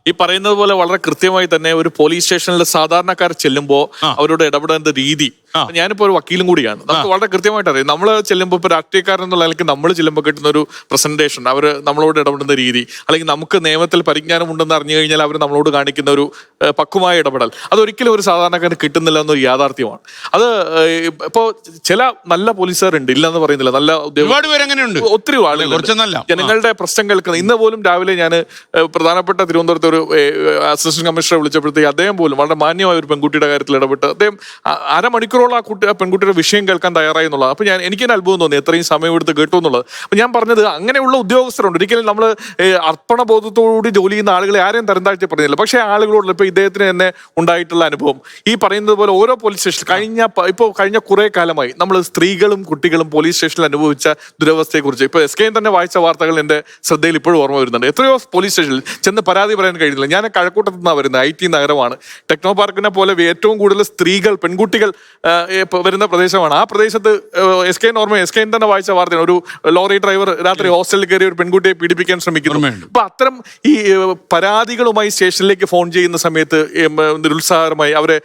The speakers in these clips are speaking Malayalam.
ഈ പറയുന്നത് പോലെ വളരെ കൃത്യമായി തന്നെ ഒരു പോലീസ് സ്റ്റേഷനിൽ സാധാരണക്കാർ ചെല്ലുമ്പോൾ അവരോട് ഇടപെടേണ്ട രീതി, ഞാനിപ്പോ ഒരു വക്കീലും കൂടിയാണ്, നമുക്ക് വളരെ കൃത്യമായിട്ട് അറിയാം. നമ്മൾ ചെല്ലുമ്പോൾ ഇപ്പൊ രാഷ്ട്രീയക്കാരൻ എന്നുള്ള നിലയ്ക്ക് നമ്മൾ ചെല്ലുമ്പോൾ കിട്ടുന്ന ഒരു പ്രസന്റേഷൻ, അവർ നമ്മളോട് ഇടപെടുന്ന രീതി, അല്ലെങ്കിൽ നമുക്ക് നിയമത്തിൽ പരിജ്ഞാനം ഉണ്ടെന്ന് അറിഞ്ഞു കഴിഞ്ഞാൽ അവർ നമ്മളോട് കാണിക്കുന്ന ഒരു പക്വമായ ഇടപെടൽ, അതൊരിക്കലും ഒരു സാധാരണക്കാരന് കിട്ടുന്നില്ല എന്നൊരു യാഥാർത്ഥ്യമാണ്. അത് ഇപ്പോ ചില നല്ല പോലീസുകാരുണ്ട്, ഇല്ലെന്ന് പറയുന്നില്ല, നല്ല ഒത്തിരി ആളുകൾ ജനങ്ങളുടെ പ്രശ്നം കേൾക്കുന്നത്. ഇന്ന് പോലും രാവിലെ ഞാൻ പ്രധാനപ്പെട്ട തിരുവനന്തപുരത്ത് ഒരു അസിസ്റ്റന്റ് കമ്മീഷണറെ വിളിച്ചപ്പോഴത്തേക്ക് അദ്ദേഹം പോലും വളരെ മാന്യമായ ഒരു പെൺകുട്ടിയുടെ കാര്യത്തിൽ ഇടപെട്ട് അദ്ദേഹം അരമണിക്കൂറോളം ആ പെൺകുട്ടിയുടെ വിഷയം കേൾക്കാൻ തയ്യാറായി എന്നുള്ളത്. അപ്പൊ എനിക്കൊരു അത്ഭുതം തോന്നി, എത്രയും സമയം എടുത്ത് കേട്ടു എന്നുള്ളത്. അപ്പൊ ഞാൻ പറഞ്ഞത്, അങ്ങനെയുള്ള ഉദ്യോഗസ്ഥരുണ്ട്. ഒരിക്കലും നമ്മൾ അർപ്പണബോധത്തോടുകൂടി ജോലി ചെയ്യുന്ന ആളുകളെ ആരെയും തരം താഴ്ത്തി പറഞ്ഞില്ല. പക്ഷേ ആളുകളോട് ഇപ്പൊ ഇദ്ദേഹത്തിന് തന്നെ ഉണ്ടായിട്ടുള്ള അനുഭവം ഈ പറയുന്നത് പോലെ ഓരോ പോലീസ് സ്റ്റേഷൻ കഴിഞ്ഞ കുറെ കാലമായി നമ്മൾ സ്ത്രീകളും കുട്ടികളും പോലീസ് സ്റ്റേഷനിൽ അനുഭവിച്ച ദുരവസ്ഥയെ കുറിച്ച് ഇപ്പൊ SK തന്നെ വായിച്ച വാർത്തകൾ എന്റെ ശ്രദ്ധയിൽ ഇപ്പോഴും ഓർമ്മ വരുന്നുണ്ട്. എത്രയോ പോലീസ് സ്റ്റേഷനിൽ ചെന്ന് പരാതി പറയാൻ കഴിയുന്നില്ല. ഞാൻ കഴക്കൂട്ടത്തു നിന്നാണ് വരുന്നത്, IT നഗരമാണ്. ടെക്നോ പാർക്കിനെ പോലെ ഏറ്റവും കൂടുതൽ സ്ത്രീകൾ പെൺകുട്ടികൾ വരുന്ന പ്രദേശമാണ്. ആ പ്രദേശത്ത് SK തന്നെ വായിച്ച വാർത്തയാണ്, ഒരു ലോറി ഡ്രൈവർ രാത്രി ഹോസ്റ്റലിൽ കയറി ഒരു പെൺകുട്ടിയെ പീഡിപ്പിക്കാൻ ശ്രമിക്കുന്നു. അപ്പൊ അത്തരം ഈ പരാതികളുമായി സ്റ്റേഷനിലേക്ക് ഫോൺ ചെയ്യുന്ന സമയത്ത് നിരുത്സാഹകരമായി അവരെ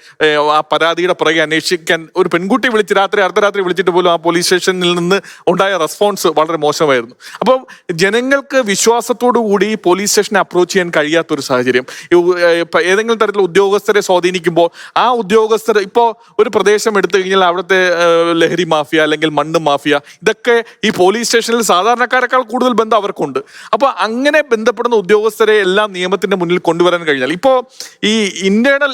ആ പരാതിയുടെ പുറകെ അന്വേഷിക്കാൻ ഒരു പെൺകുട്ടി വിളിച്ച് അർദ്ധരാത്രി വിളിച്ചിട്ട് പോലും ആ പോലീസ് സ്റ്റേഷനിൽ നിന്ന് ഉണ്ടായ റെസ്പോൺസ് വളരെ മോശമായിരുന്നു. അപ്പം ജനങ്ങൾക്ക് വിശ്വാസത്തോടു കൂടി പോലീസ് സ്റ്റേഷനെ അപ്രോച്ച് ചെയ്യാൻ കഴിയാത്തൊരു സാഹചര്യം, ഏതെങ്കിലും തരത്തിലുള്ള ഉദ്യോഗസ്ഥരെ സ്വാധീനിക്കുമ്പോൾ ആ ഉദ്യോഗസ്ഥർ ഇപ്പോൾ ഒരു പ്രദേശം എടുത്തു കഴിഞ്ഞാൽ അവിടുത്തെ ലഹരി മാഫിയ അല്ലെങ്കിൽ മണ്ണ് മാഫിയ, ഇതൊക്കെ ഈ പോലീസ് സ്റ്റേഷനിൽ സാധാരണക്കാരെക്കാൾ കൂടുതൽ ബന്ധം അവർക്കുണ്ട്. അപ്പൊ അങ്ങനെ ബന്ധപ്പെടുന്ന ഉദ്യോഗസ്ഥരെ എല്ലാം നിയമത്തിന്റെ മുന്നിൽ കൊണ്ടുവരാൻ കഴിഞ്ഞാൽ, ഇപ്പോ ഈ ഇന്റേണൽ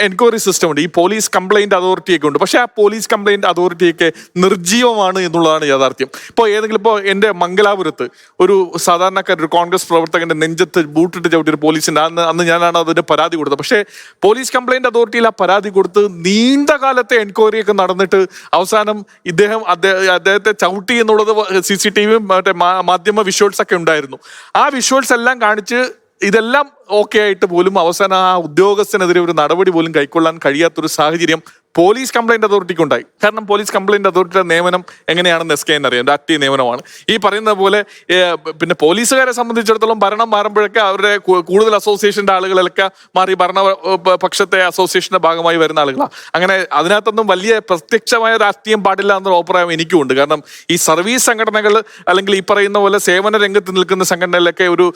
എൻക്വയറി സിസ്റ്റം ഉണ്ട്, ഈ പോലീസ് കംപ്ലൈന്റ് അതോറിറ്റിയൊക്കെ ഉണ്ട്. പക്ഷെ ആ പോലീസ് കംപ്ലൈന്റ് അതോറിറ്റിയൊക്കെ നിർജ്ജീവമാണ് എന്നുള്ളതാണ് യാഥാർത്ഥ്യം. ഇപ്പോൾ എന്റെ മംഗലാപുരത്ത് ഒരു സാധാരണക്കാർ, ഒരു കോൺഗ്രസ് പ്രവർത്തകന്റെ നെഞ്ചത്ത് ബൂട്ടിട്ട് ചവിട്ടിയൊരു പോലീസിന്റെ അന്ന് ഞാനാണ് അതിന് പരാതി കൊടുത്തത്. പക്ഷേ പോലീസ് കംപ്ലൈന്റ് അതോറിറ്റിയിൽ ആ പരാതി കൊടുത്ത് നീണ്ട കാലത്തെ എൻക്വയറി ഒക്കെ നടന്നിട്ട് അവസാനം അദ്ദേഹത്തെ ചവിട്ടി എന്നുള്ളത് CCTV മറ്റേ മാധ്യമ വിഷ്വൽസ് ഒക്കെ ഉണ്ടായിരുന്നു. ആ വിഷ്വൽസ് എല്ലാം കാണിച്ച് ഇതെല്ലാം ഓക്കെ ആയിട്ട് പോലും അവസാനം ആ ഉദ്യോഗസ്ഥനെതിരെ ഒരു നടപടി പോലും കൈക്കൊള്ളാൻ കഴിയാത്തൊരു സാഹചര്യം പോലീസ് കംപ്ലൈന്റ് അതോറിറ്റിക്ക് ഉണ്ടായി. കാരണം പോലീസ് കംപ്ലൈന്റ് അതോറിറ്റിയുടെ നിയമനം എങ്ങനെയാണെന്ന് SK അറിയാം, രാഷ്ട്രീയ നിയമനമാണ്. ഈ പറയുന്ന പോലെ പിന്നെ പോലീസുകാരെ സംബന്ധിച്ചിടത്തോളം ഭരണം മാറുമ്പോഴൊക്കെ അവരുടെ കൂടുതൽ അസോസിയേഷന്റെ ആളുകളൊക്കെ മാറി ഭരണപക്ഷത്തെ അസോസിയേഷന്റെ ഭാഗമായി വരുന്ന ആളുകളാണ്. അങ്ങനെ അതിനകത്തൊന്നും വലിയ പ്രത്യക്ഷമായ രാഷ്ട്രീയം പാടില്ല എന്നൊരു അഭിപ്രായം എനിക്കും ഉണ്ട്. കാരണം ഈ സർവീസ് സംഘടനകൾ അല്ലെങ്കിൽ ഈ പറയുന്ന പോലെ സേവന രംഗത്ത് നിൽക്കുന്ന സംഘടനകളിലൊക്കെ ഒരു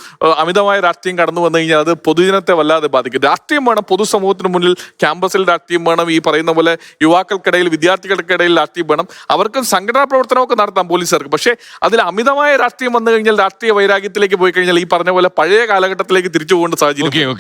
അമിതമായ രാഷ്ട്രീയം കടന്നു വന്നു കഴിഞ്ഞാൽ അത് പൊതുജനത്തെ വല്ലാതെ ബാധിക്കും. രാഷ്ട്രീയം വേണം, പൊതുസമൂഹത്തിന് മുന്നിൽ ക്യാമ്പസിൽ രാഷ്ട്രീയം വേണം, ഈ പറയുന്ന പോലെ യുവാക്കൾക്കിടയിൽ വിദ്യാർത്ഥികൾക്കിടയിൽ രാഷ്ട്രീയം വേണം. അവർക്കും സംഘടനാ പ്രവർത്തനമൊക്കെ നടത്താം പോലീസുകാർക്ക്. പക്ഷേ അതിൽ അമിതമായ രാഷ്ട്രീയം വന്നു കഴിഞ്ഞാൽ, രാഷ്ട്രീയ വൈരാഗ്യത്തിലേക്ക് പോയി കഴിഞ്ഞാൽ ഈ പറഞ്ഞ പോലെ പഴയ കാലഘട്ടത്തിലേക്ക് തിരിച്ചു പോകേണ്ട സാഹചര്യം.